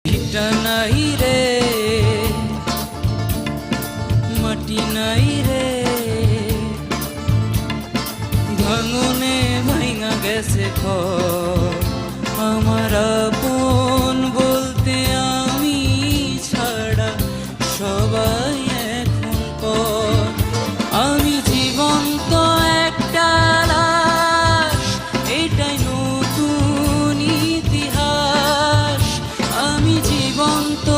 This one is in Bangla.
ভিটা নাই রে, মাটি নাই রে, ভাঙনে ভাঙা গেছে ঘর। আমার আপন বলতে আমি ছাড়া সবাই এখন পর। আমি জীবন্ত একটা লাশ, এটাই নতুন ইতিহাস। আমি জীবন্ত